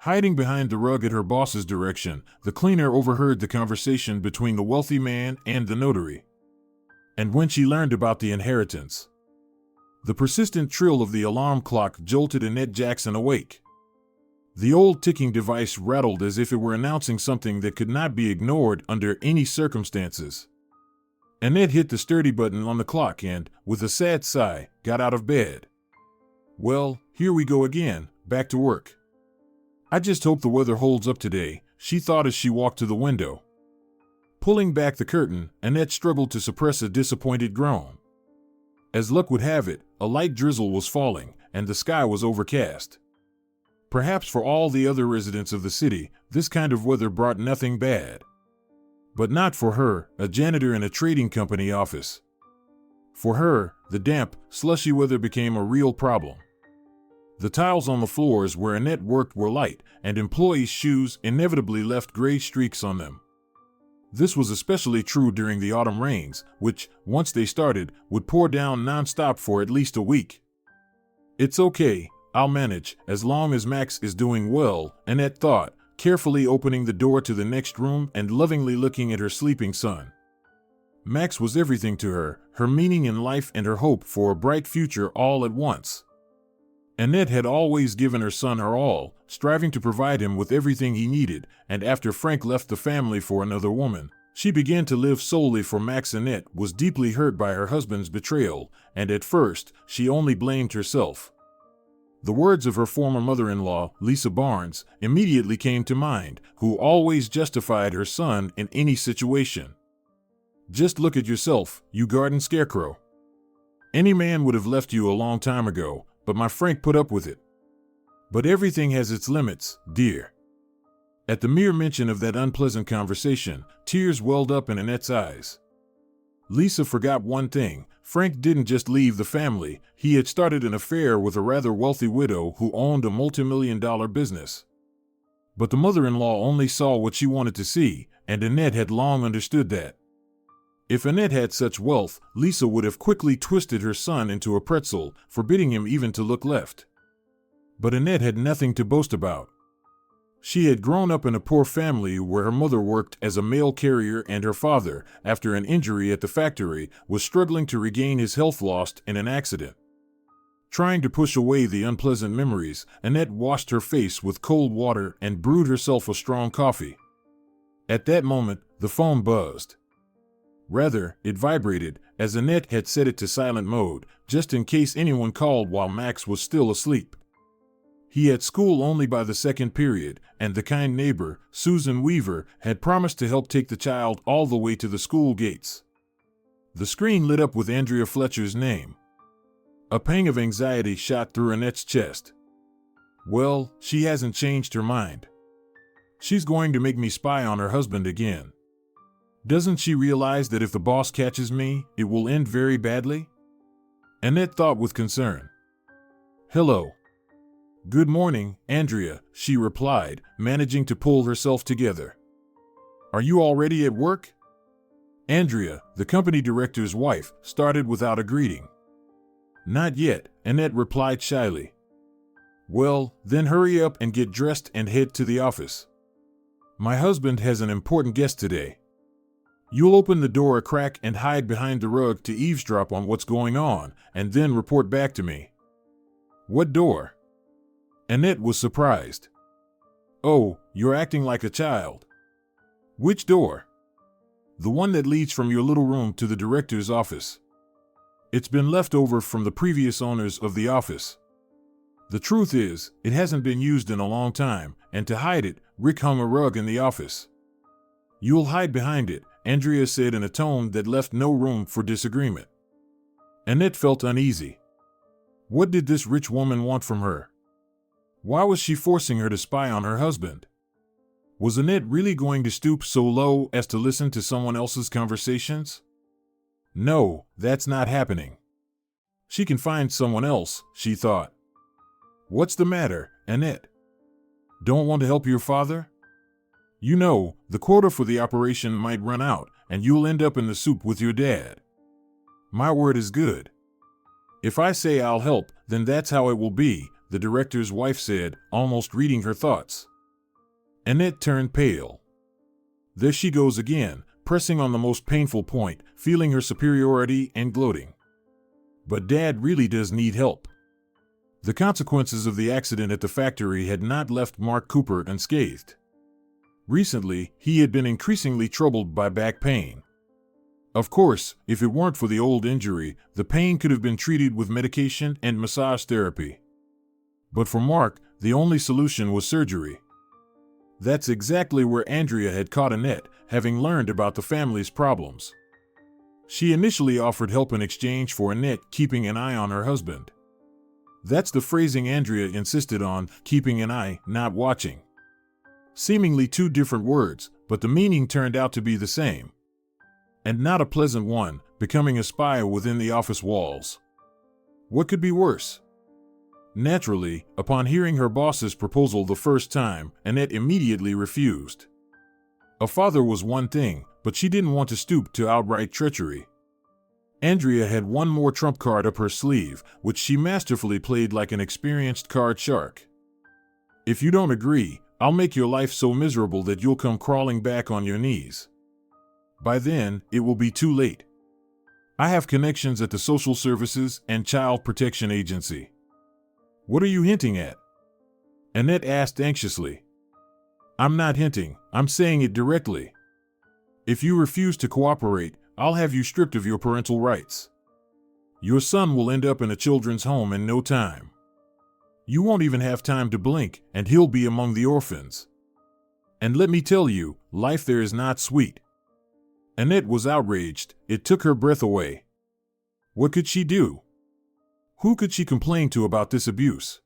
Hiding behind the rug at her boss's direction, the cleaner overheard the conversation between the wealthy man and the notary. And when she learned about the inheritance, the persistent trill of the alarm clock jolted Annette Jackson awake. The old ticking device rattled as if it were announcing something that could not be ignored under any circumstances. Annette hit the sturdy button on the clock and, with a sad sigh, got out of bed. Well, here we go again, back to work. I just hope the weather holds up today, she thought as she walked to the window. Pulling back the curtain, Annette struggled to suppress a disappointed groan. As luck would have it, a light drizzle was falling, and the sky was overcast. Perhaps for all the other residents of the city, this kind of weather brought nothing bad. But not for her, a janitor in a trading company office. For her, the damp, slushy weather became a real problem. The tiles on the floors where Annette worked were light, and employees' shoes inevitably left gray streaks on them. This was especially true during the autumn rains, which, once they started, would pour down nonstop for at least a week. It's okay, I'll manage, as long as Max is doing well, Annette thought, carefully opening the door to the next room and lovingly looking at her sleeping son. Max was everything to her, her meaning in life and her hope for a bright future all at once. Annette had always given her son her all, striving to provide him with everything he needed, and after Frank left the family for another woman, she began to live solely for Max. Annette was deeply hurt by her husband's betrayal, and at first, she only blamed herself. The words of her former mother-in-law, Lisa Barnes, immediately came to mind, who always justified her son in any situation. Just look at yourself, you garden scarecrow. Any man would have left you a long time ago, but my Frank put up with it. But everything has its limits, dear. At the mere mention of that unpleasant conversation, tears welled up in Annette's eyes. Lisa forgot one thing. Frank didn't just leave the family, he had started an affair with a rather wealthy widow who owned a multi-million-dollar business. But the mother-in-law only saw what she wanted to see, and Annette had long understood that. If Annette had such wealth, Lisa would have quickly twisted her son into a pretzel, forbidding him even to look left. But Annette had nothing to boast about. She had grown up in a poor family where her mother worked as a mail carrier and her father, after an injury at the factory, was struggling to regain his health lost in an accident. Trying to push away the unpleasant memories, Annette washed her face with cold water and brewed herself a strong coffee. At that moment, the phone buzzed. Rather, it vibrated, as Annette had set it to silent mode, just in case anyone called while Max was still asleep. He had school only by the second period, and the kind neighbor, Susan Weaver, had promised to help take the child all the way to the school gates. The screen lit up with Andrea Fletcher's name. A pang of anxiety shot through Annette's chest. Well, she hasn't changed her mind. She's going to make me spy on her husband again. Doesn't she realize that if the boss catches me, it will end very badly? Annette thought with concern. Hello. Good morning, Andrea, she replied, managing to pull herself together. Are you already at work? Andrea, the company director's wife, started without a greeting. Not yet, Annette replied shyly. Well, then hurry up and get dressed and head to the office. My husband has an important guest today. You'll open the door a crack and hide behind the rug to eavesdrop on what's going on, and then report back to me. What door? Annette was surprised. Oh, you're acting like a child. Which door? The one that leads from your little room to the director's office. It's been left over from the previous owners of the office. The truth is, it hasn't been used in a long time, and to hide it, Rick hung a rug in the office. You'll hide behind it, Andrea said in a tone that left no room for disagreement. Annette felt uneasy. What did this rich woman want from her? Why was she forcing her to spy on her husband? Was Annette really going to stoop so low as to listen to someone else's conversations? No, that's not happening. She can find someone else, she thought. What's the matter, Annette? Don't want to help your father? You know, the quota for the operation might run out, and you'll end up in the soup with your dad. My word is good. If I say I'll help, then that's how it will be, the director's wife said, almost reading her thoughts. Annette turned pale. There she goes again, pressing on the most painful point, feeling her superiority and gloating. But Dad really does need help. The consequences of the accident at the factory had not left Mark Cooper unscathed. Recently, he had been increasingly troubled by back pain. Of course, if it weren't for the old injury, the pain could have been treated with medication and massage therapy. But for Mark, the only solution was surgery. That's exactly where Andrea had caught Annette, having learned about the family's problems. She initially offered help in exchange for Annette keeping an eye on her husband. That's the phrasing Andrea insisted on, keeping an eye, not watching. Seemingly two different words, but the meaning turned out to be the same. And not a pleasant one, becoming a spy within the office walls. What could be worse? Naturally, upon hearing her boss's proposal the first time, Annette immediately refused. A father was one thing, but she didn't want to stoop to outright treachery. Andrea had one more trump card up her sleeve, which she masterfully played like an experienced card shark. If you don't agree, I'll make your life so miserable that you'll come crawling back on your knees. By then, it will be too late. I have connections at the Social Services and Child Protection Agency. What are you hinting at? Annette asked anxiously. I'm not hinting, I'm saying it directly. If you refuse to cooperate, I'll have you stripped of your parental rights. Your son will end up in a children's home in no time. You won't even have time to blink, and he'll be among the orphans. And let me tell you, life there is not sweet. Annette was outraged. It took her breath away. What could she do? Who could she complain to about this abuse?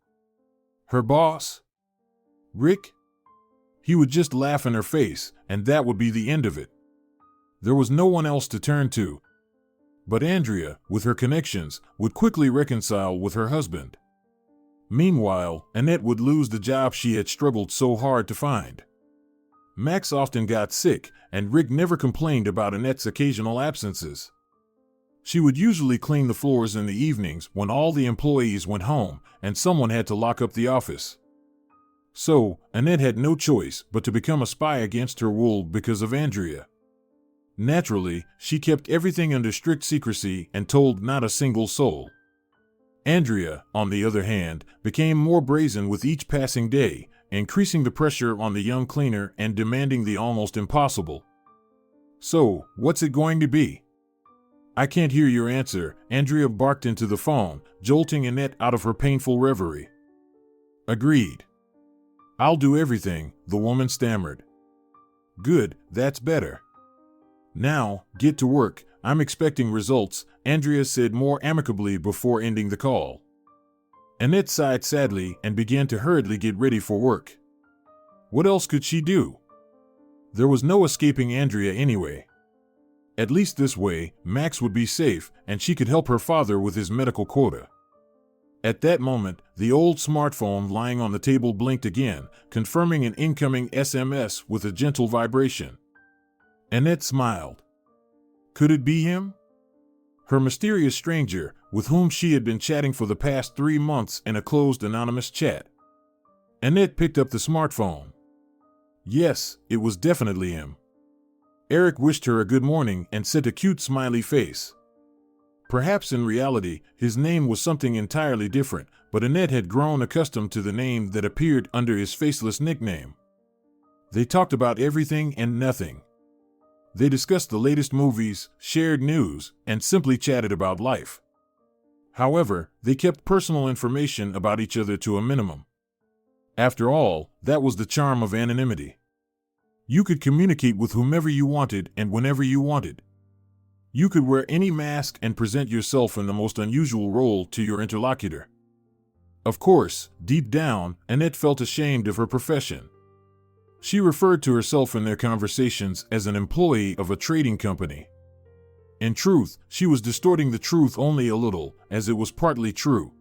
Her boss? Rick? He would just laugh in her face, and that would be the end of it. There was no one else to turn to. But Andrea, with her connections, would quickly reconcile with her husband. Meanwhile, Annette would lose the job she had struggled so hard to find. Max often got sick, and Rick never complained about Annette's occasional absences. She would usually clean the floors in the evenings when all the employees went home, and someone had to lock up the office. So, Annette had no choice but to become a spy against her will because of Andrea. Naturally, she kept everything under strict secrecy and told not a single soul. Andrea, on the other hand, became more brazen with each passing day, increasing the pressure on the young cleaner and demanding the almost impossible. So, what's it going to be? I can't hear your answer, Andrea barked into the phone, jolting Annette out of her painful reverie. Agreed. I'll do everything, the woman stammered. Good, that's better. Now, get to work, I'm expecting results, Andrea said more amicably before ending the call. Annette sighed sadly and began to hurriedly get ready for work. What else could she do? There was no escaping Andrea anyway. At least this way, Max would be safe, and she could help her father with his medical quota. At that moment, the old smartphone lying on the table blinked again, confirming an incoming SMS with a gentle vibration. Annette smiled. Could it be him? Her mysterious stranger, with whom she had been chatting for the past 3 months in a closed anonymous chat. Annette picked up the smartphone. Yes, it was definitely him. Eric wished her a good morning and sent a cute smiley face. Perhaps in reality, his name was something entirely different, but Annette had grown accustomed to the name that appeared under his faceless nickname. They talked about everything and nothing. They discussed the latest movies, shared news, and simply chatted about life. However, they kept personal information about each other to a minimum. After all, that was the charm of anonymity. You could communicate with whomever you wanted and whenever you wanted. You could wear any mask and present yourself in the most unusual role to your interlocutor. Of course, deep down, Annette felt ashamed of her profession. She referred to herself in their conversations as an employee of a trading company. In truth, she was distorting the truth only a little, as it was partly true.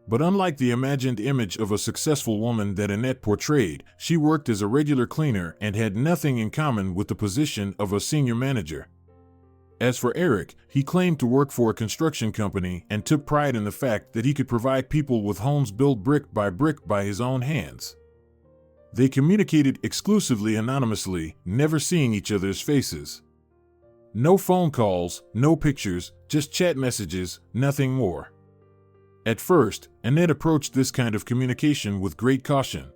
But unlike the imagined image of a successful woman that Annette portrayed, she worked as a regular cleaner and had nothing in common with the position of a senior manager. As for Eric, he claimed to work for a construction company and took pride in the fact that he could provide people with homes built brick by his own hands. They communicated exclusively anonymously, never seeing each other's faces. No phone calls, no pictures, just chat messages, nothing more. At first, Annette approached this kind of communication with great caution.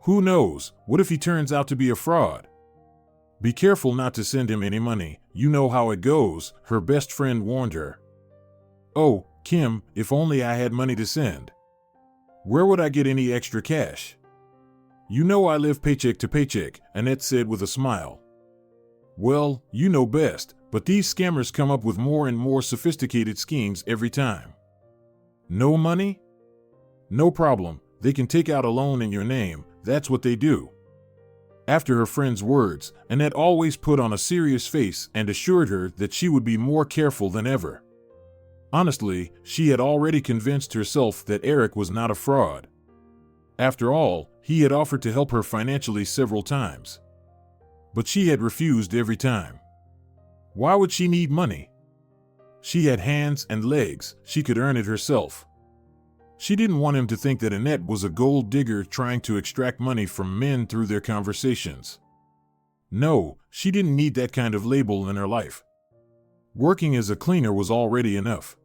Who knows, what if he turns out to be a fraud? Be careful not to send him any money, you know how it goes, her best friend warned her. Oh, Kim, if only I had money to send. Where would I get any extra cash? You know I live paycheck to paycheck, Annette said with a smile. Well, you know best, but these scammers come up with more and more sophisticated schemes every time. No money? No problem, they can take out a loan in your name, that's what they do. After her friend's words, Annette always put on a serious face and assured her that she would be more careful than ever. Honestly, she had already convinced herself that Eric was not a fraud. After all, he had offered to help her financially several times. But she had refused every time. Why would she need money? She had hands and legs, she could earn it herself. She didn't want him to think that Annette was a gold digger trying to extract money from men through their conversations. No, she didn't need that kind of label in her life. Working as a cleaner was already enough.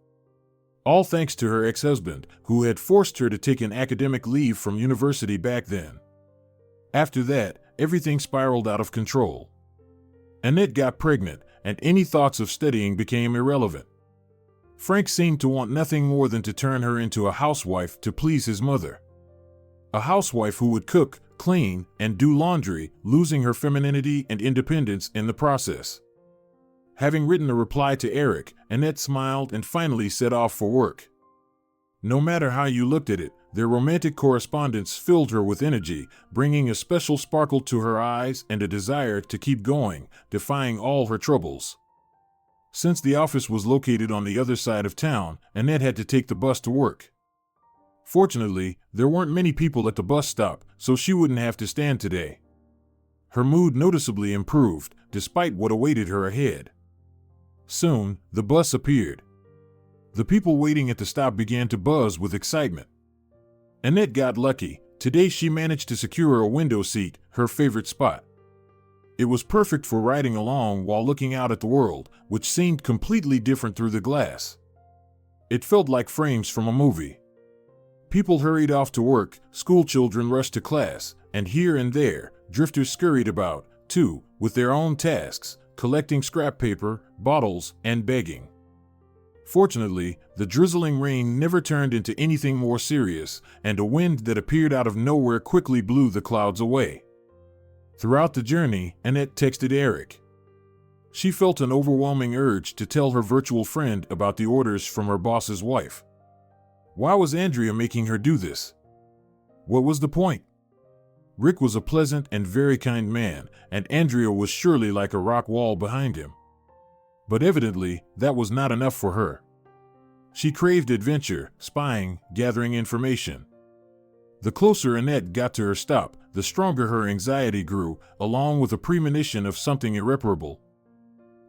All thanks to her ex-husband, who had forced her to take an academic leave from university back then. After that, everything spiraled out of control. Annette got pregnant, and any thoughts of studying became irrelevant. Frank seemed to want nothing more than to turn her into a housewife to please his mother. A housewife who would cook, clean, and do laundry, losing her femininity and independence in the process. Having written a reply to Eric, Annette smiled and finally set off for work. No matter how you looked at it, their romantic correspondence filled her with energy, bringing a special sparkle to her eyes and a desire to keep going, defying all her troubles. Since the office was located on the other side of town, Annette had to take the bus to work. Fortunately, there weren't many people at the bus stop, so she wouldn't have to stand today. Her mood noticeably improved, despite what awaited her ahead. Soon, the bus appeared. The people waiting at the stop began to buzz with excitement. Annette got lucky. Today she managed to secure a window seat, her favorite spot. It was perfect for riding along while looking out at the world, which seemed completely different through the glass. It felt like frames from a movie. People hurried off to work, schoolchildren rushed to class, and here and there, drifters scurried about, too, with their own tasks, collecting scrap paper, bottles, and begging. Fortunately, the drizzling rain never turned into anything more serious, and a wind that appeared out of nowhere quickly blew the clouds away. Throughout the journey, Annette texted Eric. She felt an overwhelming urge to tell her virtual friend about the orders from her boss's wife. Why was Andrea making her do this? What was the point? Rick was a pleasant and very kind man, and Andrea was surely like a rock wall behind him. But evidently, that was not enough for her. She craved adventure, spying, gathering information. The closer Annette got to her stop, the stronger her anxiety grew, along with a premonition of something irreparable.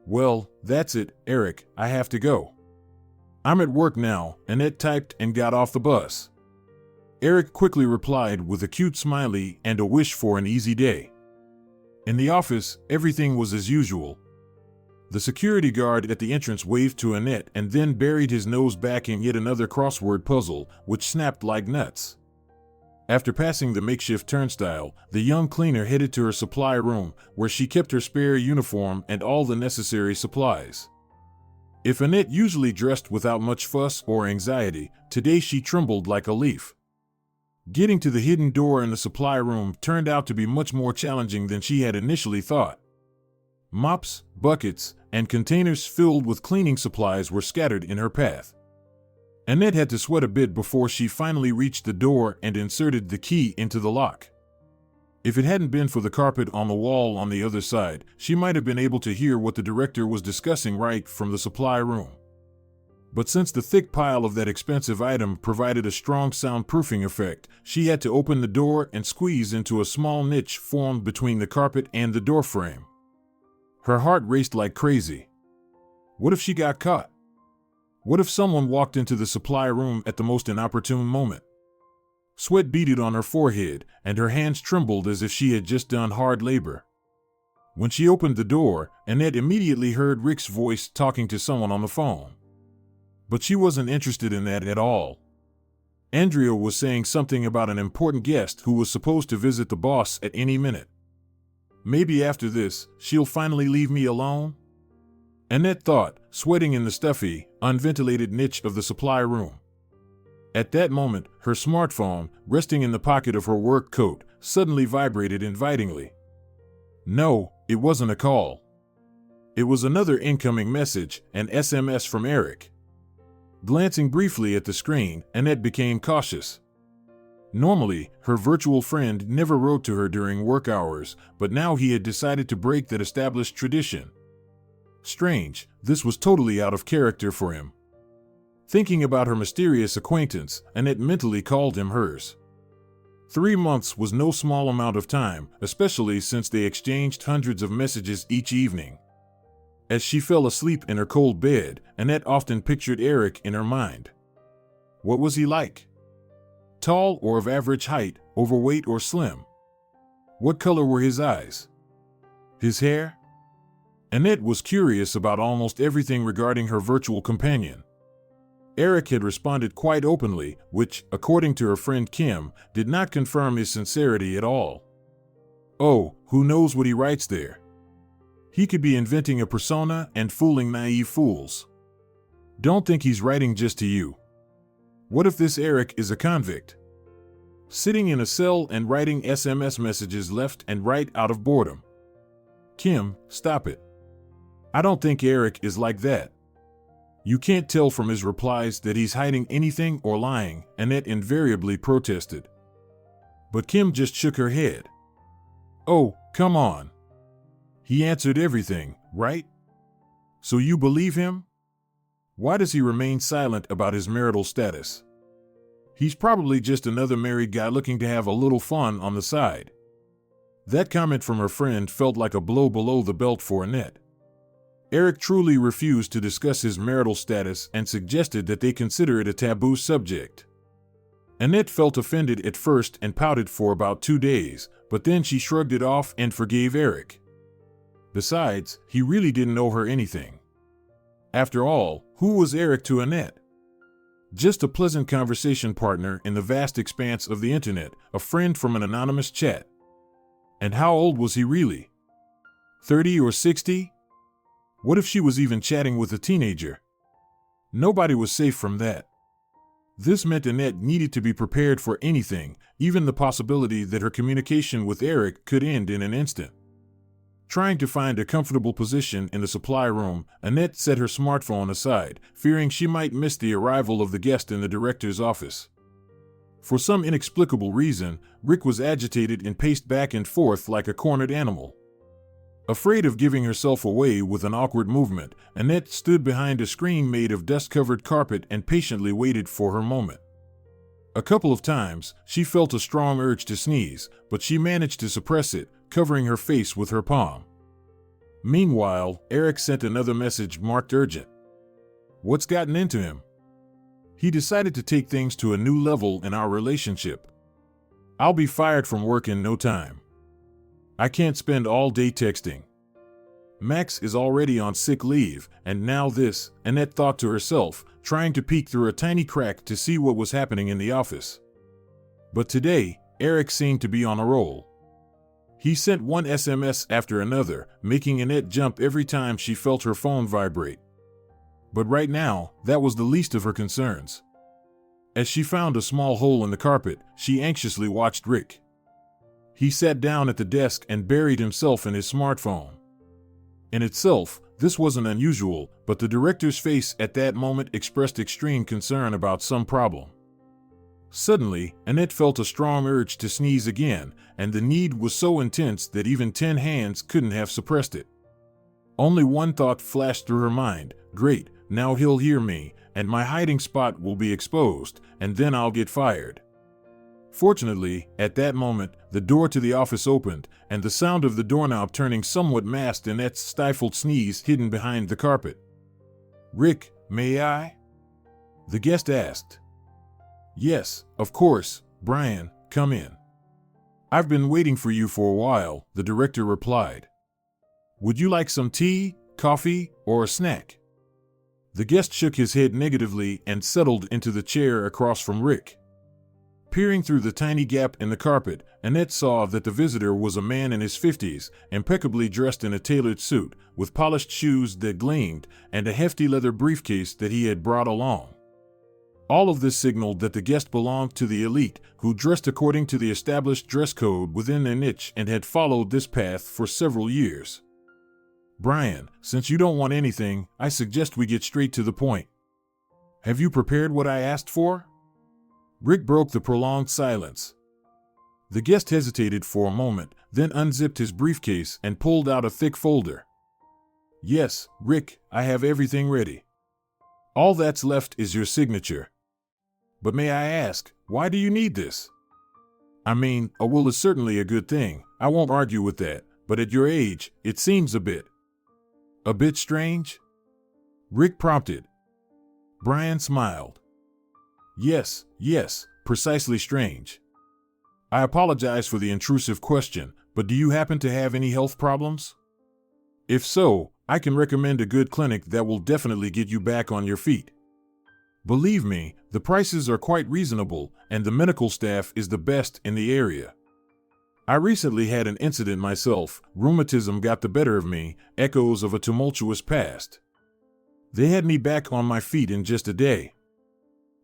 Well, that's it, Eric, I have to go. I'm at work now, Annette typed and got off the bus. Eric quickly replied with a cute smiley and a wish for an easy day. In the office, everything was as usual. The security guard at the entrance waved to Annette and then buried his nose back in yet another crossword puzzle, which snapped like nuts. After passing the makeshift turnstile, the young cleaner headed to her supply room, where she kept her spare uniform and all the necessary supplies. If Annette usually dressed without much fuss or anxiety, today she trembled like a leaf. Getting to the hidden door in the supply room turned out to be much more challenging than she had initially thought. Mops, buckets, and containers filled with cleaning supplies were scattered in her path. Annette had to sweat a bit before she finally reached the door and inserted the key into the lock. If it hadn't been for the carpet on the wall on the other side, she might have been able to hear what the director was discussing right from the supply room. But since the thick pile of that expensive item provided a strong soundproofing effect, she had to open the door and squeeze into a small niche formed between the carpet and the doorframe. Her heart raced like crazy. What if she got caught? What if someone walked into the supply room at the most inopportune moment? Sweat beaded on her forehead, and her hands trembled as if she had just done hard labor. When she opened the door, Annette immediately heard Rick's voice talking to someone on the phone. But she wasn't interested in that at all. Andrea was saying something about an important guest who was supposed to visit the boss at any minute. Maybe after this, she'll finally leave me alone? Annette thought, sweating in the stuffy, unventilated niche of the supply room. At that moment, her smartphone, resting in the pocket of her work coat, suddenly vibrated invitingly. No, it wasn't a call. It was another incoming message, an SMS from Eric. Glancing briefly at the screen, Annette became cautious. Normally, her virtual friend never wrote to her during work hours, but now he had decided to break that established tradition. Strange, this was totally out of character for him. Thinking about her mysterious acquaintance, Annette mentally called him hers. 3 months was no small amount of time, especially since they exchanged hundreds of messages each evening. As she fell asleep in her cold bed, Annette often pictured Eric in her mind. What was he like? Tall or of average height, overweight or slim? What color were his eyes? His hair? Annette was curious about almost everything regarding her virtual companion. Eric had responded quite openly, which, according to her friend Kim, did not confirm his sincerity at all. Oh, who knows what he writes there? He could be inventing a persona and fooling naive fools. Don't think he's writing just to you. What if this Eric is a convict? Sitting in a cell and writing SMS messages left and right out of boredom. Kim, stop it. I don't think Eric is like that. You can't tell from his replies that he's hiding anything or lying, Annette invariably protested. But Kim just shook her head. Oh, come on. He answered everything, right? So you believe him? Why does he remain silent about his marital status? He's probably just another married guy looking to have a little fun on the side. That comment from her friend felt like a blow below the belt for Annette. Eric truly refused to discuss his marital status and suggested that they consider it a taboo subject. Annette felt offended at first and pouted for about 2 days, but then she shrugged it off and forgave Eric. Besides, he really didn't owe her anything. After all, who was Eric to Annette? Just a pleasant conversation partner in the vast expanse of the internet, a friend from an anonymous chat. And how old was he really? 30 or 60? What if she was even chatting with a teenager? Nobody was safe from that. This meant Annette needed to be prepared for anything, even the possibility that her communication with Eric could end in an instant. Trying to find a comfortable position in the supply room, Annette set her smartphone aside, fearing she might miss the arrival of the guest in the director's office. For some inexplicable reason, Rick was agitated and paced back and forth like a cornered animal. Afraid of giving herself away with an awkward movement, Annette stood behind a screen made of dust-covered carpet and patiently waited for her moment. A couple of times, she felt a strong urge to sneeze, but she managed to suppress it, covering her face with her palm. Meanwhile, Eric sent another message marked urgent. What's gotten into him? He decided to take things to a new level in our relationship. I'll be fired from work in no time. I can't spend all day texting. Max is already on sick leave, and now this, Annette thought to herself, trying to peek through a tiny crack to see what was happening in the office. But today, Eric seemed to be on a roll. He sent one SMS after another, making Annette jump every time she felt her phone vibrate. But right now, that was the least of her concerns. As she found a small hole in the carpet, she anxiously watched Rick. He sat down at the desk and buried himself in his smartphone. In itself, this wasn't unusual, but the director's face at that moment expressed extreme concern about some problem. Suddenly, Annette felt a strong urge to sneeze again, and the need was so intense that even 10 hands couldn't have suppressed it. Only one thought flashed through her mind: great, now he'll hear me, and my hiding spot will be exposed, and then I'll get fired. Fortunately, at that moment, the door to the office opened, and the sound of the doorknob turning somewhat masked Annette's stifled sneeze hidden behind the carpet. "Rick, may I?" the guest asked. "Yes, of course, "Brian, come in." "I've been waiting for you for a while," the director replied. "Would you like some tea, coffee, or a snack?" The guest shook his head negatively and settled into the chair across from Rick. Peering through the tiny gap in the carpet, Annette saw that the visitor was a man in his 50s, impeccably dressed in a tailored suit, with polished shoes that gleamed, and a hefty leather briefcase that he had brought along. All of this signaled that the guest belonged to the elite, who dressed according to the established dress code within their niche and had followed this path for several years. "Brian, since you don't want anything, I suggest we get straight to the point. Have you prepared what I asked for?" Rick broke the prolonged silence. The guest hesitated for a moment, then unzipped his briefcase and pulled out a thick folder. "Yes, Rick, I have everything ready. All that's left is your signature. But may I ask, why do you need this? I mean, a will is certainly a good thing, I won't argue with that, but at your age, it seems a bit strange?" Rick prompted. Brian smiled. Yes, precisely strange. I apologize for the intrusive question, but do you happen to have any health problems? If so, I can recommend a good clinic that will definitely get you back on your feet. Believe me, the prices are quite reasonable, and the medical staff is the best in the area. I recently had an incident myself. Rheumatism got the better of me, echoes of a tumultuous past. They had me back on my feet in just a day.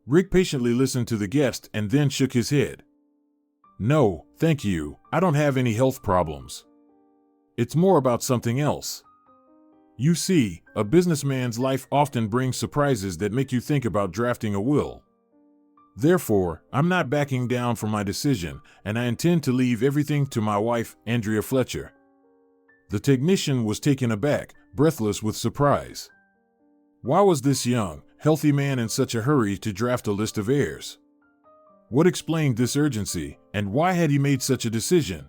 Rick patiently listened to the guest and then shook his head. "No, thank you, I don't have any health problems. It's more about something else. You see, a businessman's life often brings surprises that make you think about drafting a will. Therefore, I'm not backing down from my decision, and I intend to leave everything to my wife, Andrea Fletcher." The technician was taken aback, breathless with surprise. Why was this young, healthy man in such a hurry to draft a list of heirs? What explained this urgency, and why had he made such a decision?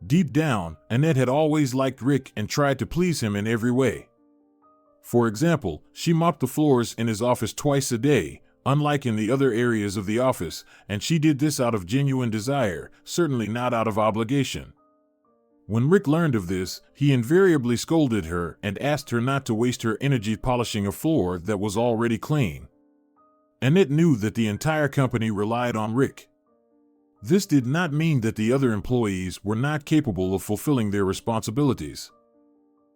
Deep down, Annette had always liked Rick and tried to please him in every way. For example, she mopped the floors in his office twice a day, unlike in the other areas of the office, and she did this out of genuine desire, certainly not out of obligation. When Rick learned of this, he invariably scolded her and asked her not to waste her energy polishing a floor that was already clean. Annette knew that the entire company relied on Rick. This did not mean that the other employees were not capable of fulfilling their responsibilities.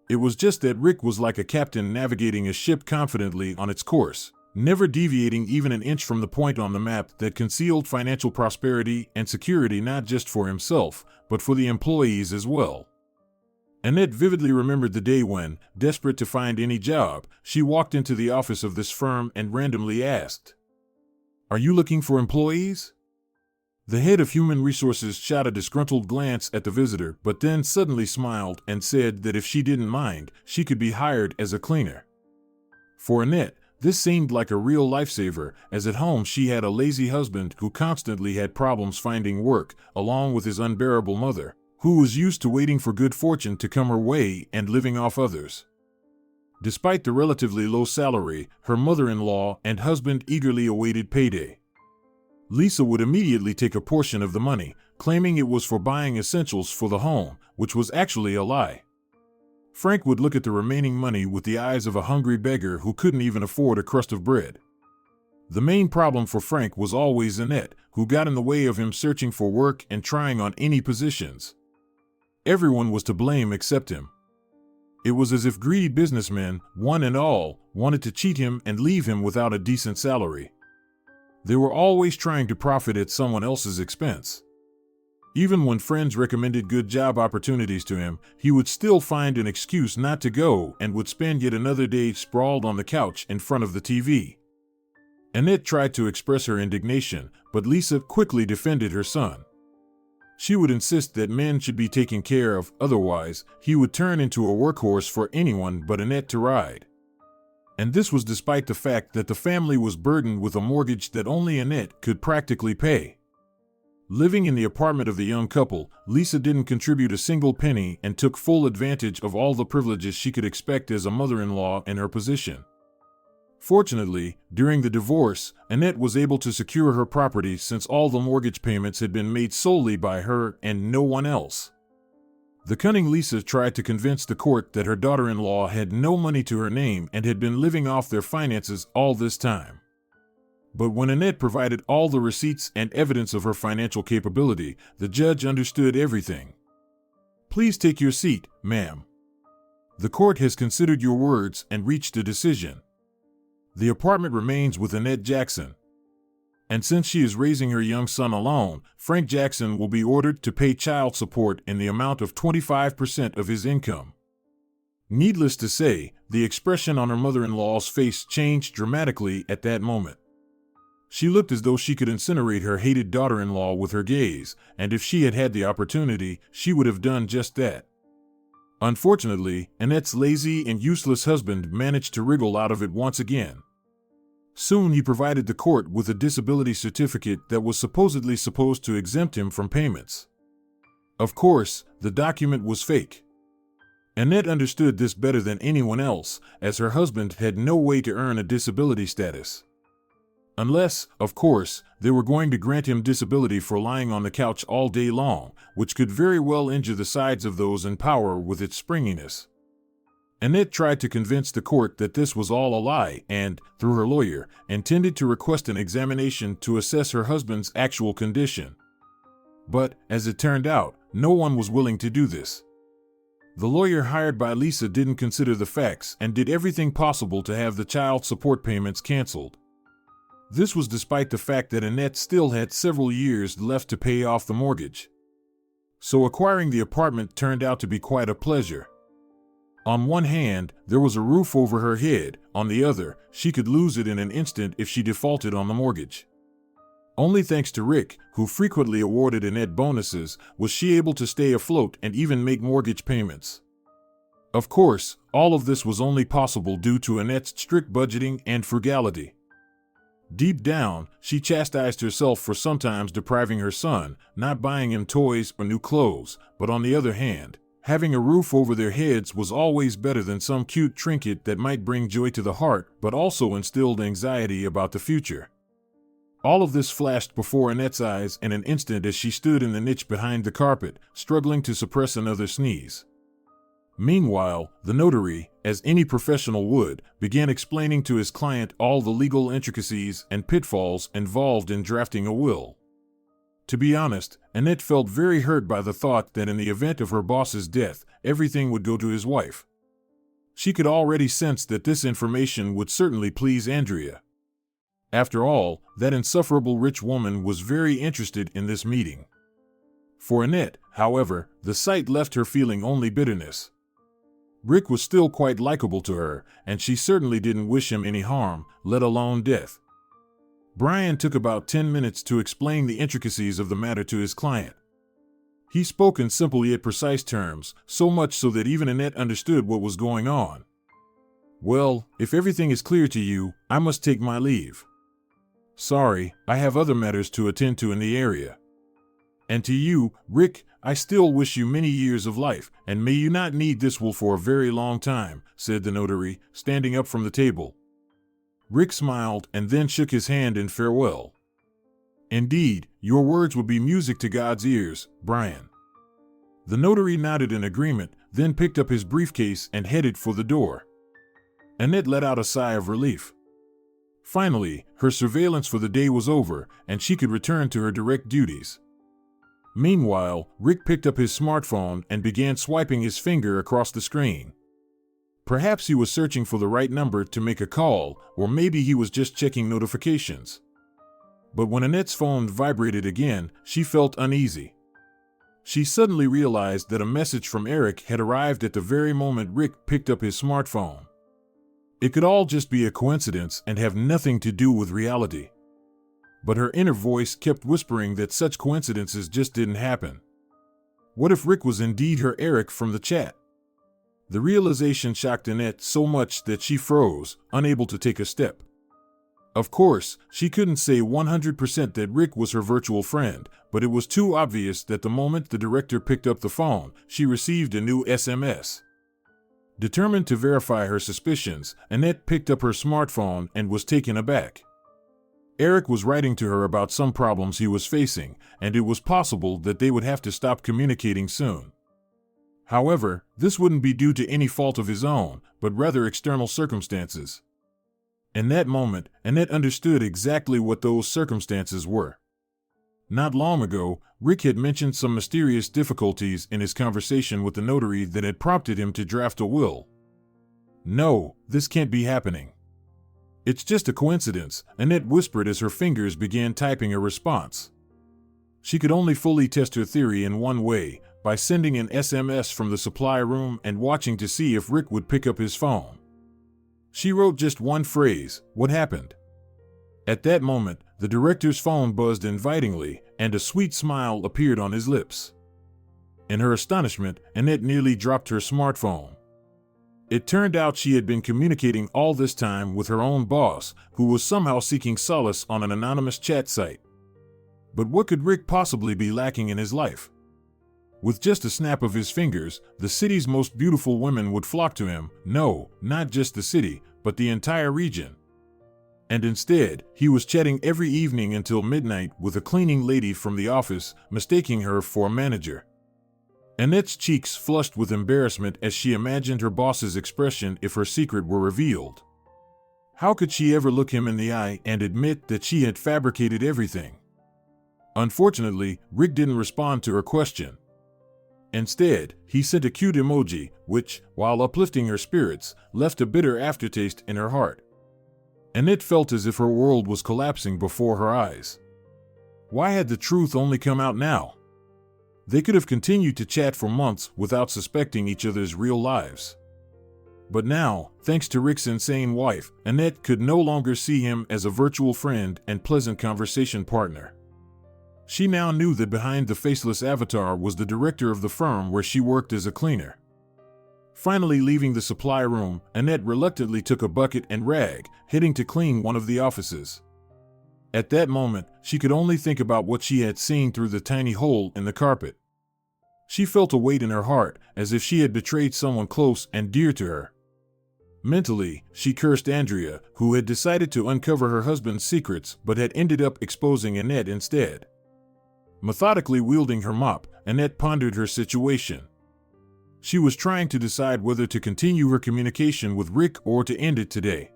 It was just that Rick was like a captain navigating a ship confidently on its course, never deviating even an inch from the point on the map that concealed financial prosperity and security not just for himself, but for the employees as well. Annette vividly remembered the day when, desperate to find any job, she walked into the office of this firm and randomly asked, "Are you looking for employees?" The head of human resources shot a disgruntled glance at the visitor, but then suddenly smiled and said that if she didn't mind, she could be hired as a cleaner. For Annette, this seemed like a real lifesaver, as at home she had a lazy husband who constantly had problems finding work, along with his unbearable mother, who was used to waiting for good fortune to come her way and living off others. Despite the relatively low salary, her mother-in-law and husband eagerly awaited payday. Lisa would immediately take a portion of the money, claiming it was for buying essentials for the home, which was actually a lie. Frank would look at the remaining money with the eyes of a hungry beggar who couldn't even afford a crust of bread. The main problem for Frank was always Annette, who got in the way of him searching for work and trying on any positions. Everyone was to blame except him. It was as if greedy businessmen, one and all, wanted to cheat him and leave him without a decent salary. They were always trying to profit at someone else's expense. Even when friends recommended good job opportunities to him, he would still find an excuse not to go and would spend yet another day sprawled on the couch in front of the TV. Annette tried to express her indignation, but Lisa quickly defended her son. She would insist that men should be taken care of, otherwise, he would turn into a workhorse for anyone but Annette to ride. And this was despite the fact that the family was burdened with a mortgage that only Annette could practically pay. Living in the apartment of the young couple, Lisa didn't contribute a single penny and took full advantage of all the privileges she could expect as a mother-in-law in her position. Fortunately, during the divorce, Annette was able to secure her property since all the mortgage payments had been made solely by her and no one else. The cunning Lisa tried to convince the court that her daughter-in-law had no money to her name and had been living off their finances all this time. But when Annette provided all the receipts and evidence of her financial capability, the judge understood everything. "Please take your seat, ma'am. The court has considered your words and reached a decision. The apartment remains with Annette Jackson. And since she is raising her young son alone, Frank Jackson will be ordered to pay child support in the amount of 25% of his income." Needless to say, the expression on her mother-in-law's face changed dramatically at that moment. She looked as though she could incinerate her hated daughter-in-law with her gaze, and if she had had the opportunity, she would have done just that. Unfortunately, Annette's lazy and useless husband managed to wriggle out of it once again. Soon he provided the court with a disability certificate that was supposedly supposed to exempt him from payments. Of course, the document was fake. Annette understood this better than anyone else, as her husband had no way to earn a disability status. Unless, of course, they were going to grant him disability for lying on the couch all day long, which could very well injure the sides of those in power with its springiness. Annette tried to convince the court that this was all a lie and, through her lawyer, intended to request an examination to assess her husband's actual condition. But, as it turned out, no one was willing to do this. The lawyer hired by Lisa didn't consider the facts and did everything possible to have the child support payments canceled. This was despite the fact that Annette still had several years left to pay off the mortgage. So acquiring the apartment turned out to be quite a pleasure. On one hand, there was a roof over her head. On the other, she could lose it in an instant if she defaulted on the mortgage. Only thanks to Rick, who frequently awarded Annette bonuses, was she able to stay afloat and even make mortgage payments. Of course, all of this was only possible due to Annette's strict budgeting and frugality. Deep down, she chastised herself for sometimes depriving her son, not buying him toys or new clothes, but on the other hand, having a roof over their heads was always better than some cute trinket that might bring joy to the heart but also instilled anxiety about the future. All of this flashed before Annette's eyes in an instant as she stood in the niche behind the carpet, struggling to suppress another sneeze. Meanwhile, the notary, as any professional would, began explaining to his client all the legal intricacies and pitfalls involved in drafting a will. To be honest, Annette felt very hurt by the thought that in the event of her boss's death, everything would go to his wife. She could already sense that this information would certainly please Andrea. After all, that insufferable rich woman was very interested in this meeting. For Annette, however, the sight left her feeling only bitterness. Rick was still quite likable to her, and she certainly didn't wish him any harm, let alone death. Brian took about 10 minutes to explain the intricacies of the matter to his client. He spoke in simple yet precise terms, so much so that even Annette understood what was going on. "Well, if everything is clear to you, I must take my leave. Sorry, I have other matters to attend to in the area. And to you, Rick, I still wish you many years of life, and may you not need this will for a very long time," said the notary, standing up from the table. Rick smiled and then shook his hand in farewell. "Indeed, your words will be music to God's ears, Brian." The notary nodded in agreement, then picked up his briefcase and headed for the door. Annette let out a sigh of relief. Finally, her surveillance for the day was over, and she could return to her direct duties. Meanwhile, Rick picked up his smartphone and began swiping his finger across the screen. Perhaps he was searching for the right number to make a call, or maybe he was just checking notifications. But when Annette's phone vibrated again, she felt uneasy. She suddenly realized that a message from Eric had arrived at the very moment Rick picked up his smartphone. It could all just be a coincidence and have nothing to do with reality. But her inner voice kept whispering that such coincidences just didn't happen. What if Rick was indeed her Eric from the chat? The realization shocked Annette so much that she froze, unable to take a step. Of course, she couldn't say 100% that Rick was her virtual friend, but it was too obvious that the moment the director picked up the phone, she received a new SMS. Determined to verify her suspicions, Annette picked up her smartphone and was taken aback. Eric was writing to her about some problems he was facing, and it was possible that they would have to stop communicating soon. However, this wouldn't be due to any fault of his own, but rather external circumstances. In that moment, Annette understood exactly what those circumstances were. Not long ago, Rick had mentioned some mysterious difficulties in his conversation with the notary that had prompted him to draft a will. "No, this can't be happening. It's just a coincidence," Annette whispered as her fingers began typing a response. She could only fully test her theory in one way, by sending an SMS from the supply room and watching to see if Rick would pick up his phone. She wrote just one phrase, "What happened?" At that moment, the director's phone buzzed invitingly, and a sweet smile appeared on his lips. In her astonishment, Annette nearly dropped her smartphone. It turned out she had been communicating all this time with her own boss, who was somehow seeking solace on an anonymous chat site. But what could Rick possibly be lacking in his life? With just a snap of his fingers, the city's most beautiful women would flock to him. No, not just the city, but the entire region. And instead, he was chatting every evening until midnight with a cleaning lady from the office, mistaking her for a manager. Annette's cheeks flushed with embarrassment as she imagined her boss's expression if her secret were revealed. How could she ever look him in the eye and admit that she had fabricated everything? Unfortunately, Rick didn't respond to her question. Instead, he sent a cute emoji, which, while uplifting her spirits, left a bitter aftertaste in her heart. Annette felt as if her world was collapsing before her eyes. Why had the truth only come out now? They could have continued to chat for months without suspecting each other's real lives. But now, thanks to Rick's insane wife, Annette could no longer see him as a virtual friend and pleasant conversation partner. She now knew that behind the faceless avatar was the director of the firm where she worked as a cleaner. Finally leaving the supply room, Annette reluctantly took a bucket and rag, heading to clean one of the offices. At that moment, she could only think about what she had seen through the tiny hole in the carpet. She felt a weight in her heart, as if she had betrayed someone close and dear to her. Mentally, she cursed Andrea, who had decided to uncover her husband's secrets but had ended up exposing Annette instead. Methodically wielding her mop, Annette pondered her situation. She was trying to decide whether to continue her communication with Rick or to end it today.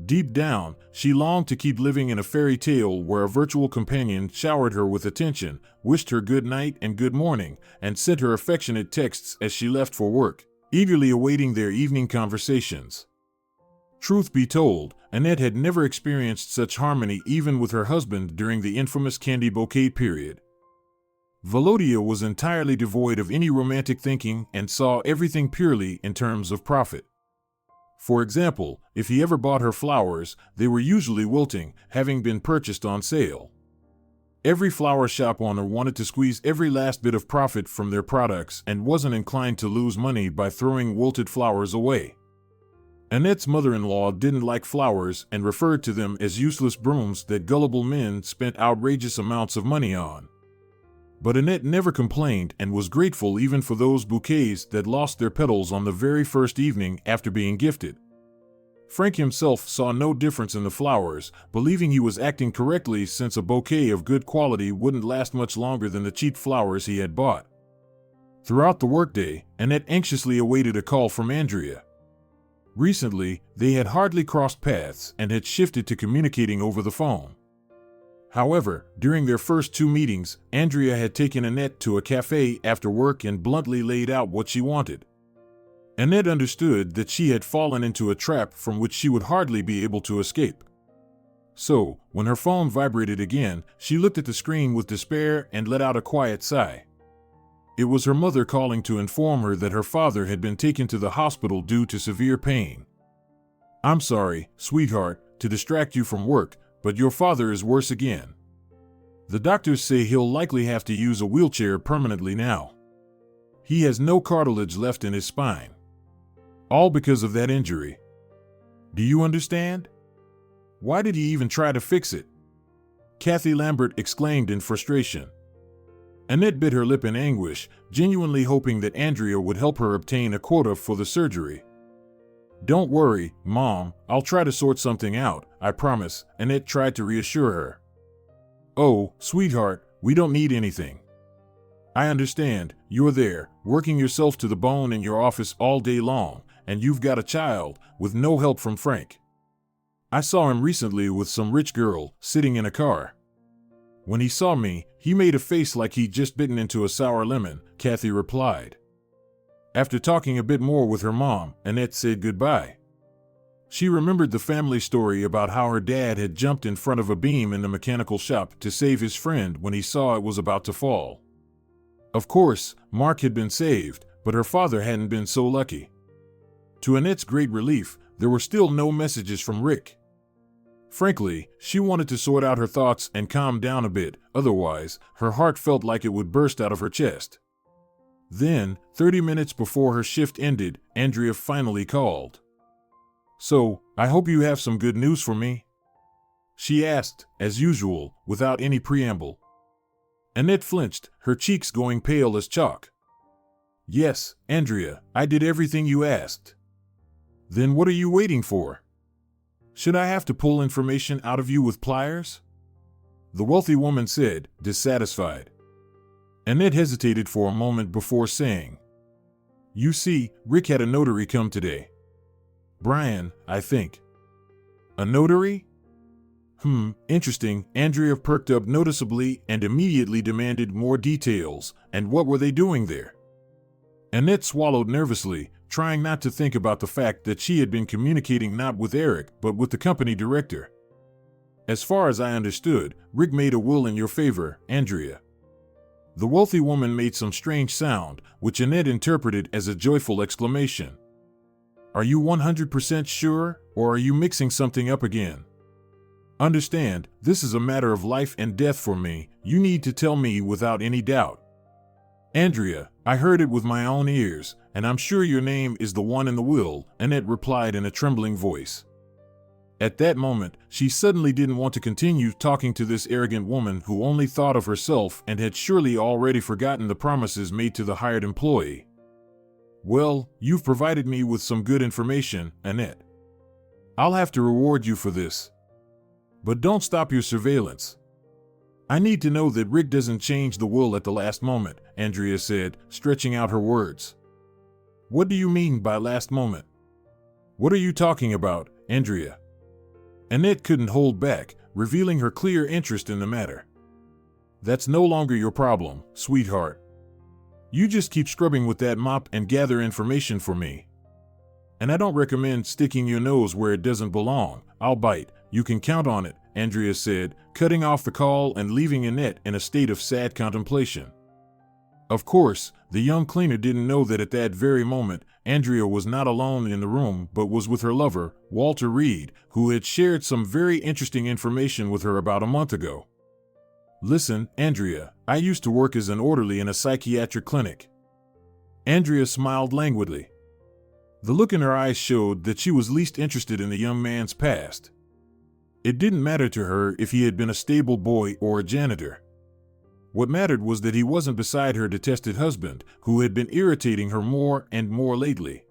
Deep down, she longed to keep living in a fairy tale where a virtual companion showered her with attention, wished her good night and good morning, and sent her affectionate texts as she left for work, eagerly awaiting their evening conversations. Truth be told, Annette had never experienced such harmony even with her husband during the infamous candy bouquet period. Volodya was entirely devoid of any romantic thinking and saw everything purely in terms of profit. For example, if he ever bought her flowers, they were usually wilting, having been purchased on sale. Every flower shop owner wanted to squeeze every last bit of profit from their products and wasn't inclined to lose money by throwing wilted flowers away. Annette's mother-in-law didn't like flowers and referred to them as useless brooms that gullible men spent outrageous amounts of money on. But Annette never complained and was grateful even for those bouquets that lost their petals on the very first evening after being gifted. Frank himself saw no difference in the flowers, believing he was acting correctly since a bouquet of good quality wouldn't last much longer than the cheap flowers he had bought. Throughout the workday, Annette anxiously awaited a call from Andrea. Recently, they had hardly crossed paths and had shifted to communicating over the phone. However, during their first 2 meetings, Andrea had taken Annette to a cafe after work and bluntly laid out what she wanted. Annette understood that she had fallen into a trap from which she would hardly be able to escape. So, when her phone vibrated again, she looked at the screen with despair and let out a quiet sigh. It was her mother calling to inform her that her father had been taken to the hospital due to severe pain. "I'm sorry, sweetheart, to distract you from work, but your father is worse again. The doctors say he'll likely have to use a wheelchair permanently now. He has no cartilage left in his spine. All because of that injury. Do you understand? Why did he even try to fix it?" Kathy Lambert exclaimed in frustration. Annette bit her lip in anguish, genuinely hoping that Andrea would help her obtain a quota for the surgery. "Don't worry, Mom, I'll try to sort something out, I promise," Annette tried to reassure her. "Oh, sweetheart, we don't need anything. I understand, you're there, working yourself to the bone in your office all day long, and you've got a child, with no help from Frank. I saw him recently with some rich girl, sitting in a car. When he saw me, he made a face like he'd just bitten into a sour lemon," Kathy replied. After talking a bit more with her mom, Annette said goodbye. She remembered the family story about how her dad had jumped in front of a beam in the mechanical shop to save his friend when he saw it was about to fall. Of course, Mark had been saved, but her father hadn't been so lucky. To Annette's great relief, there were still no messages from Rick. Frankly, she wanted to sort out her thoughts and calm down a bit, otherwise, her heart felt like it would burst out of her chest. Then, 30 minutes before her shift ended, Andrea finally called. "So, I hope you have some good news for me?" she asked, as usual, without any preamble. Annette flinched, her cheeks going pale as chalk. "Yes, Andrea, I did everything you asked." "Then what are you waiting for? Should I have to pull information out of you with pliers?" the wealthy woman said, dissatisfied. Annette hesitated for a moment before saying, "You see, Rick had a notary come today. Brian, I think." "A notary? Interesting." Andrea perked up noticeably and immediately demanded more details. "And what were they doing there?" Annette swallowed nervously, trying not to think about the fact that she had been communicating not with Eric but with the company director. "As far as I understood, Rick made a will in your favor, Andrea." The wealthy woman made some strange sound, which Annette interpreted as a joyful exclamation. "Are you 100% sure, or are you mixing something up again? Understand, this is a matter of life and death for me. You need to tell me without any doubt." "Andrea, I heard it with my own ears, and I'm sure your name is the one in the will," Annette replied in a trembling voice. At that moment, she suddenly didn't want to continue talking to this arrogant woman who only thought of herself and had surely already forgotten the promises made to the hired employee. "Well, you've provided me with some good information, Annette. I'll have to reward you for this. But don't stop your surveillance. I need to know that Rick doesn't change the will at the last moment," Andrea said, stretching out her words. "What do you mean by last moment? What are you talking about, Andrea?" Annette couldn't hold back, revealing her clear interest in the matter. "That's no longer your problem, sweetheart. You just keep scrubbing with that mop and gather information for me. And I don't recommend sticking your nose where it doesn't belong. I'll bite. You can count on it," Andrea said, cutting off the call and leaving Annette in a state of sad contemplation. Of course, the young cleaner didn't know that at that very moment, Andrea was not alone in the room but was with her lover, Walter Reed, who had shared some very interesting information with her about a month ago. "Listen, Andrea, I used to work as an orderly in a psychiatric clinic." Andrea smiled languidly. The look in her eyes showed that she was least interested in the young man's past. It didn't matter to her if he had been a stable boy or a janitor. What mattered was that he wasn't beside her detested husband, who had been irritating her more and more lately.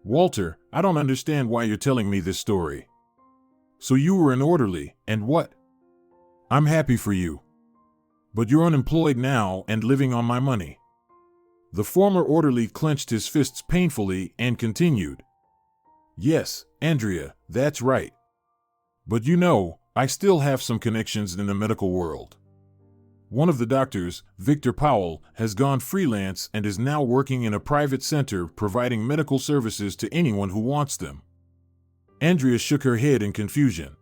"Walter, I don't understand why you're telling me this story. So you were an orderly, and what? I'm happy for you. But you're unemployed now and living on my money." The former orderly clenched his fists painfully and continued. "Yes, Andrea, that's right. But you know, I still have some connections in the medical world. One of the doctors, Victor Powell, has gone freelance and is now working in a private center providing medical services to anyone who wants them." Andrea shook her head in confusion.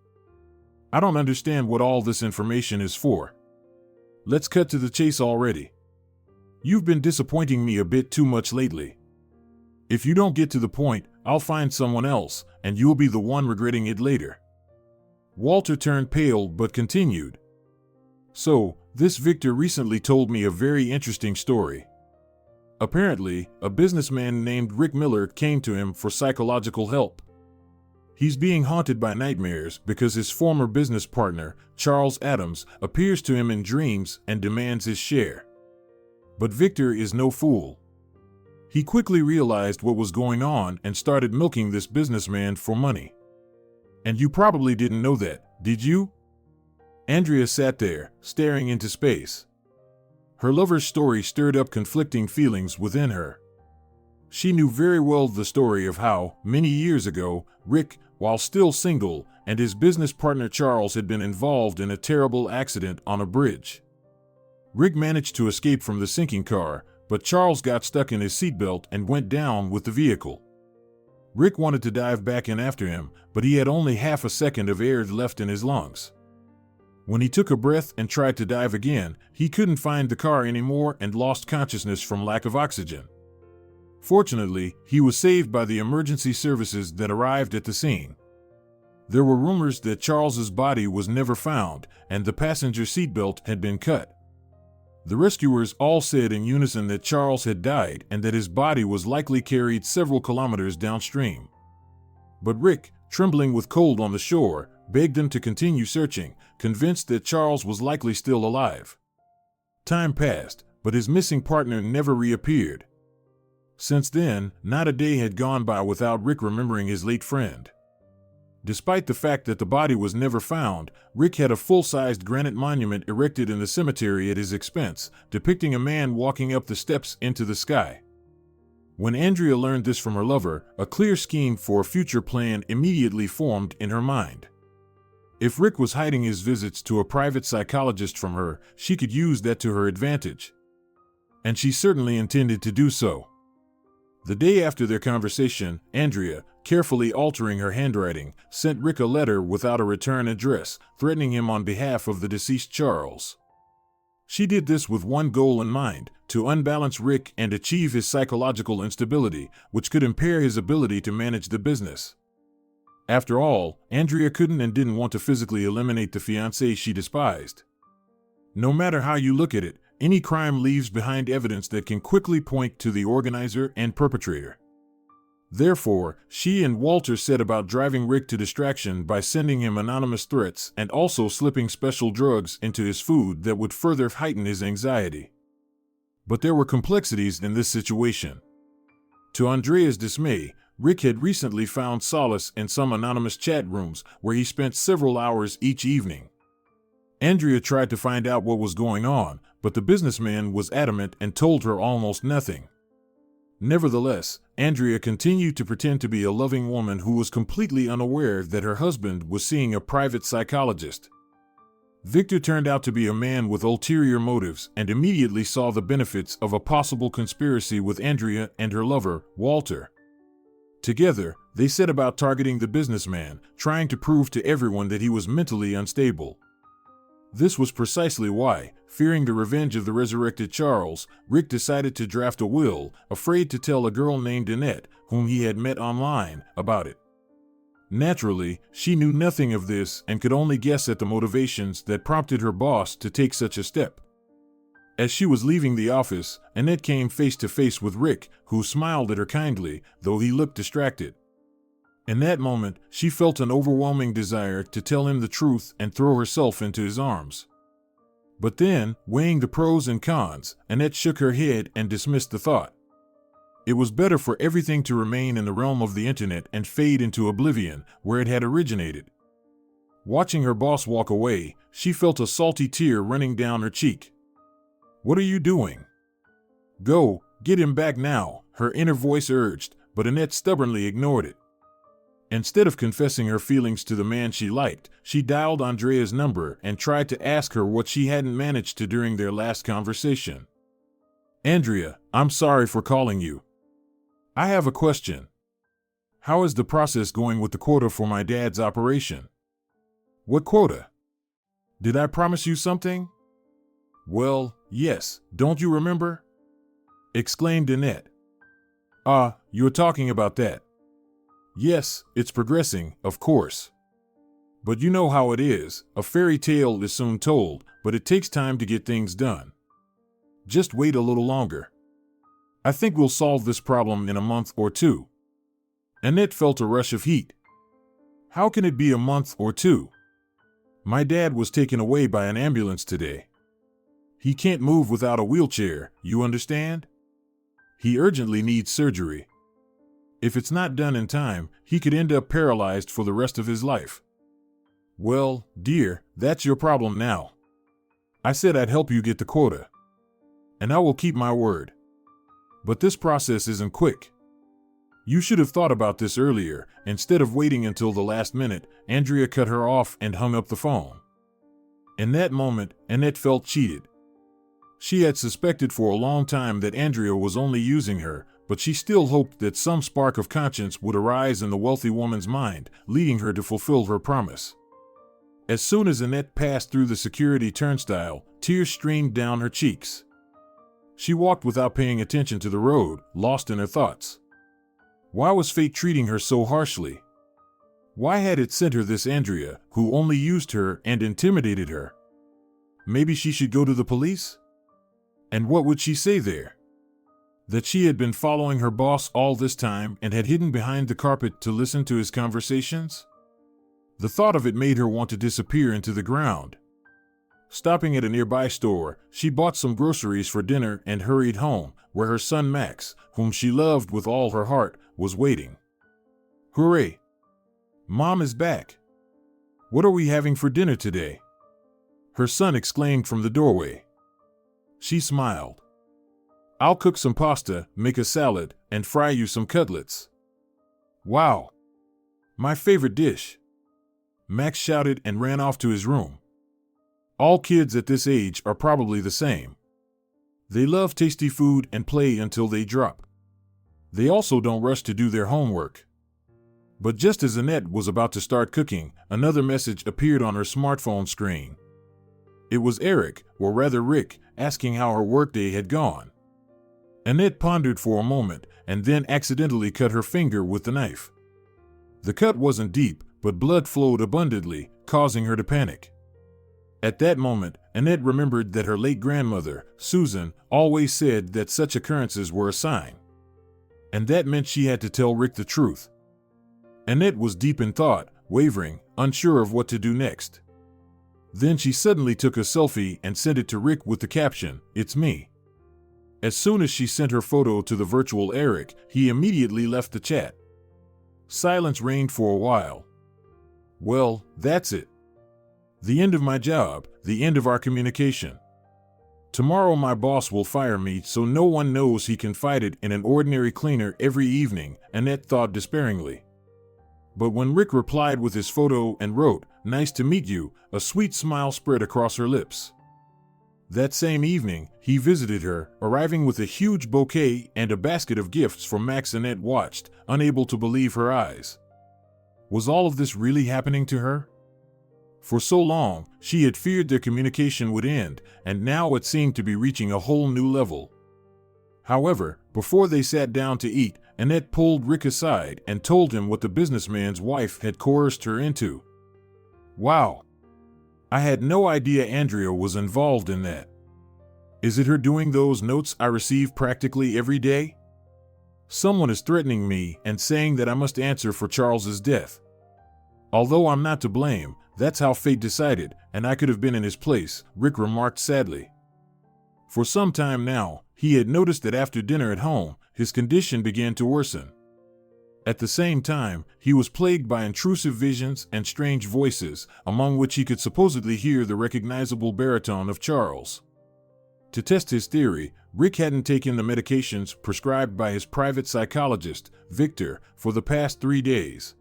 "I don't understand what all this information is for. Let's cut to the chase already. You've been disappointing me a bit too much lately. If you don't get to the point, I'll find someone else, and you'll be the one regretting it later." Walter turned pale but continued. "So, this Victor recently told me a very interesting story. Apparently, a businessman named Rick Miller came to him for psychological help. He's being haunted by nightmares because his former business partner, Charles Adams, appears to him in dreams and demands his share. But Victor is no fool. He quickly realized what was going on and started milking this businessman for money. And you probably didn't know that, did you? Andrea sat there, staring into space. Her lover's story stirred up conflicting feelings within her. She knew very well the story of how, many years ago, Rick, while still single, and his business partner Charles had been involved in a terrible accident on a bridge. Rick managed to escape from the sinking car, but Charles got stuck in his seatbelt and went down with the vehicle. Rick wanted to dive back in after him, but he had only half a second of air left in his lungs. When he took a breath and tried to dive again, he couldn't find the car anymore and lost consciousness from lack of oxygen. Fortunately, he was saved by the emergency services that arrived at the scene. There were rumors that Charles's body was never found, and the passenger seatbelt had been cut. The rescuers all said in unison that Charles had died and that his body was likely carried several kilometers downstream. But Rick, trembling with cold on the shore, begged them to continue searching, convinced that Charles was likely still alive. Time passed, but his missing partner never reappeared. Since then, not a day had gone by without Rick remembering his late friend. Despite the fact that the body was never found, Rick had a full-sized granite monument erected in the cemetery at his expense, depicting a man walking up the steps into the sky. When Andrea learned this from her lover, a clear scheme for a future plan immediately formed in her mind. If Rick was hiding his visits to a private psychologist from her, she could use that to her advantage. And she certainly intended to do so. The day after their conversation, Andrea, carefully altering her handwriting, sent Rick a letter without a return address, threatening him on behalf of the deceased Charles. She did this with one goal in mind, to unbalance Rick and achieve his psychological instability, which could impair his ability to manage the business. After all, Andrea couldn't and didn't want to physically eliminate the fiancé she despised. No matter how you look at it, any crime leaves behind evidence that can quickly point to the organizer and perpetrator. Therefore, she and Walter set about driving Rick to distraction by sending him anonymous threats and also slipping special drugs into his food that would further heighten his anxiety. But there were complexities in this situation. To Andrea's dismay, Rick had recently found solace in some anonymous chat rooms where he spent several hours each evening. Andrea tried to find out what was going on, but the businessman was adamant and told her almost nothing. Nevertheless, Andrea continued to pretend to be a loving woman who was completely unaware that her husband was seeing a private psychologist. Victor turned out to be a man with ulterior motives and immediately saw the benefits of a possible conspiracy with Andrea and her lover, Walter. Together, they set about targeting the businessman, trying to prove to everyone that he was mentally unstable. This was precisely why, fearing the revenge of the resurrected Charles, Rick decided to draft a will, afraid to tell a girl named Annette, whom he had met online, about it. Naturally, she knew nothing of this and could only guess at the motivations that prompted her boss to take such a step. As she was leaving the office, Annette came face to face with Rick, who smiled at her kindly, though he looked distracted. In that moment, she felt an overwhelming desire to tell him the truth and throw herself into his arms. But then, weighing the pros and cons, Annette shook her head and dismissed the thought. It was better for everything to remain in the realm of the internet and fade into oblivion, where it had originated. Watching her boss walk away, she felt a salty tear running down her cheek. "What are you doing?" "Go, get him back now," her inner voice urged, but Annette stubbornly ignored it. Instead of confessing her feelings to the man she liked, she dialed Andrea's number and tried to ask her what she hadn't managed to during their last conversation. "Andrea, I'm sorry for calling you. I have a question. How is the process going with the quota for my dad's operation?" "What quota? Did I promise you something?" "Well, yes, don't you remember?" exclaimed Annette. You're talking about that. Yes, it's progressing, of course. But you know how it is, a fairy tale is soon told, but it takes time to get things done. Just wait a little longer. I think we'll solve this problem in a month or two. Annette felt a rush of heat. How can it be a month or two? My dad was taken away by an ambulance today. He can't move without a wheelchair, you understand? He urgently needs surgery. If it's not done in time, he could end up paralyzed for the rest of his life. Well, dear, that's your problem now. I said I'd help you get the quota. And I will keep my word. But this process isn't quick. You should have thought about this earlier. Instead of waiting until the last minute, Andrea cut her off and hung up the phone. In that moment, Annette felt cheated. She had suspected for a long time that Andrea was only using her, but she still hoped that some spark of conscience would arise in the wealthy woman's mind, leading her to fulfill her promise. As soon as Annette passed through the security turnstile, tears streamed down her cheeks. She walked without paying attention to the road, lost in her thoughts. Why was fate treating her so harshly? Why had it sent her this Andrea, who only used her and intimidated her? Maybe she should go to the police? And what would she say there? That she had been following her boss all this time and had hidden behind the carpet to listen to his conversations? The thought of it made her want to disappear into the ground. Stopping at a nearby store, she bought some groceries for dinner and hurried home, where her son Max, whom she loved with all her heart, was waiting. Hooray! Mom is back. What are we having for dinner today? Her son exclaimed from the doorway. She smiled. I'll cook some pasta, make a salad, and fry you some cutlets. Wow! My favorite dish. Max shouted and ran off to his room. All kids at this age are probably the same. They love tasty food and play until they drop. They also don't rush to do their homework. But just as Annette was about to start cooking, another message appeared on her smartphone screen. It was Eric, or rather Rick, asking how her workday had gone. Annette pondered for a moment and then accidentally cut her finger with the knife. The cut wasn't deep, but blood flowed abundantly, causing her to panic. At that moment, Annette remembered that her late grandmother, Susan, always said that such occurrences were a sign. And that meant she had to tell Rick the truth. Annette was deep in thought, wavering, unsure of what to do next. Then she suddenly took a selfie and sent it to Rick with the caption, "It's me." As soon as she sent her photo to the virtual Eric, he immediately left the chat. Silence reigned for a while. Well, that's it. The end of my job, the end of our communication. Tomorrow my boss will fire me so no one knows he confided in an ordinary cleaner every evening, Annette thought despairingly. But when Rick replied with his photo and wrote, "Nice to meet you," a sweet smile spread across her lips. That same evening, he visited her, arriving with a huge bouquet and a basket of gifts for Max. Annette watched, unable to believe her eyes. Was all of this really happening to her? For so long, she had feared their communication would end, and now it seemed to be reaching a whole new level. However, before they sat down to eat, Annette pulled Rick aside and told him what the businessman's wife had coerced her into. Wow! I had no idea Andrea was involved in that. Is it her doing those notes I receive practically every day? Someone is threatening me and saying that I must answer for Charles's death. Although I'm not to blame, that's how fate decided, and I could have been in his place, Rick remarked sadly. For some time now, he had noticed that after dinner at home, his condition began to worsen. At the same time, he was plagued by intrusive visions and strange voices, among which he could supposedly hear the recognizable baritone of Charles. To test his theory, Rick hadn't taken the medications prescribed by his private psychologist, Victor, for the past 3 days.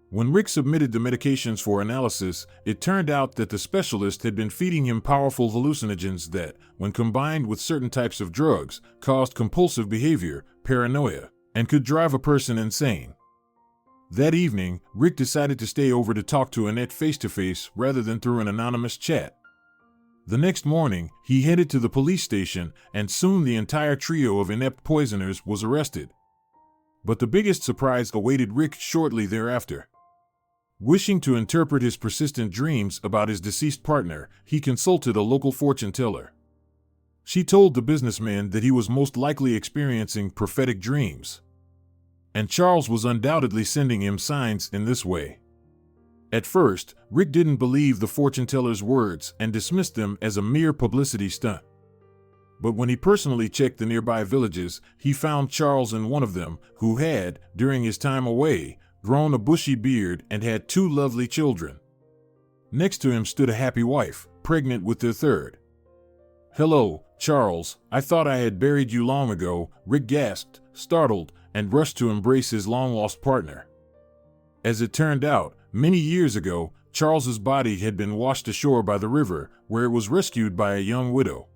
When Rick submitted the medications for analysis, it turned out that the specialist had been feeding him powerful hallucinogens that, when combined with certain types of drugs, caused compulsive behavior, paranoia, and could drive a person insane. That evening, Rick decided to stay over to talk to Annette face-to-face rather than through an anonymous chat. The next morning, he headed to the police station, and soon the entire trio of inept poisoners was arrested. But the biggest surprise awaited Rick shortly thereafter. Wishing to interpret his persistent dreams about his deceased partner, he consulted a local fortune teller. She told the businessman that he was most likely experiencing prophetic dreams. And Charles was undoubtedly sending him signs in this way. At first, Rick didn't believe the fortune teller's words and dismissed them as a mere publicity stunt. But when he personally checked the nearby villages, he found Charles in one of them, who had, during his time away, grown a bushy beard and had 2 lovely children. Next to him stood a happy wife, pregnant with their third. "Hello, Charles, I thought I had buried you long ago," Rick gasped, startled, and rushed to embrace his long-lost partner. As it turned out, many years ago, Charles's body had been washed ashore by the river, where it was rescued by a young widow.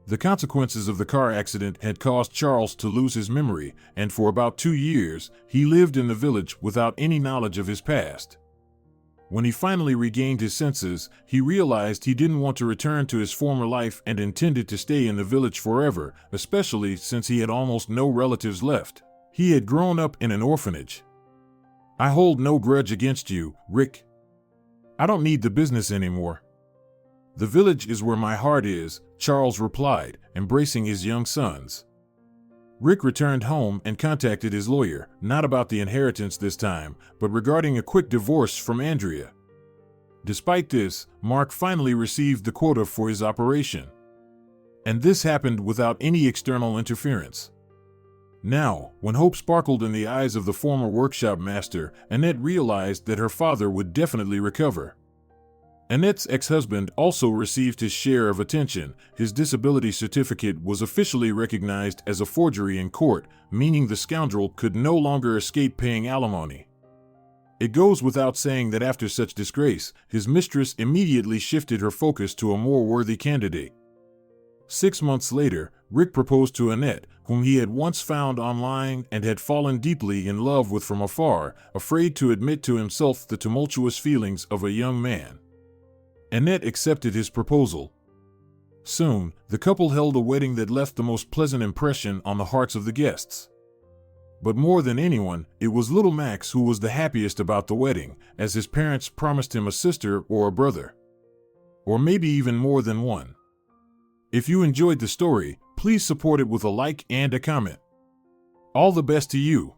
The consequences of the car accident had caused Charles to lose his memory, and for about 2 years, he lived in the village without any knowledge of his past. When he finally regained his senses, he realized he didn't want to return to his former life and intended to stay in the village forever, especially since he had almost no relatives left. He had grown up in an orphanage. "I hold no grudge against you, Rick. I don't need the business anymore. The village is where my heart is," Charles replied, embracing his young sons. Rick returned home and contacted his lawyer, not about the inheritance this time, but regarding a quick divorce from Andrea. Despite this, Mark finally received the quota for his operation. And this happened without any external interference. Now, when hope sparkled in the eyes of the former workshop master, Annette realized that her father would definitely recover. Annette's ex-husband also received his share of attention. His disability certificate was officially recognized as a forgery in court, meaning the scoundrel could no longer escape paying alimony. It goes without saying that after such disgrace, his mistress immediately shifted her focus to a more worthy candidate. 6 months later, Rick proposed to Annette, whom he had once found online and had fallen deeply in love with from afar, afraid to admit to himself the tumultuous feelings of a young man. Annette accepted his proposal. Soon, the couple held a wedding that left the most pleasant impression on the hearts of the guests. But more than anyone, it was little Max who was the happiest about the wedding, as his parents promised him a sister or a brother. Or maybe even more than one. If you enjoyed the story, please support it with a like and a comment. All the best to you.